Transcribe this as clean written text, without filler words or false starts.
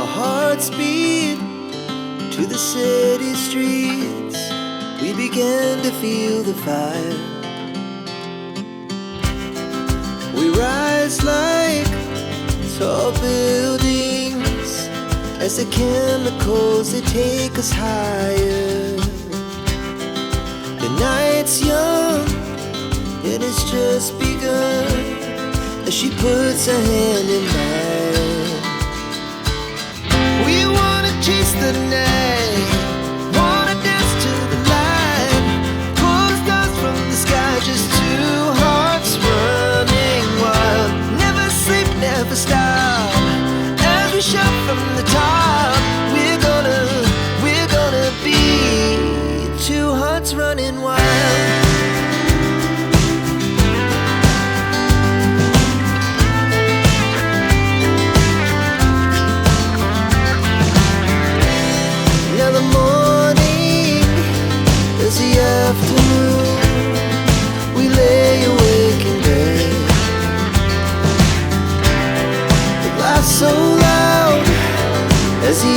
Our hearts beat to the city streets. We began to feel the fire. We rise like tall buildings as the chemicals, they take us higher. The night's young, it has just begun, as she puts her hand in mine. We wanna chase the night, wanna dance to the light, pull the stars from the sky, just two hearts running wild. Never sleep, never stop, as we shout from the top. We're gonna be two hearts running wild. Now the morning is the afternoon. We lay awake in bed. The laughs so loud as the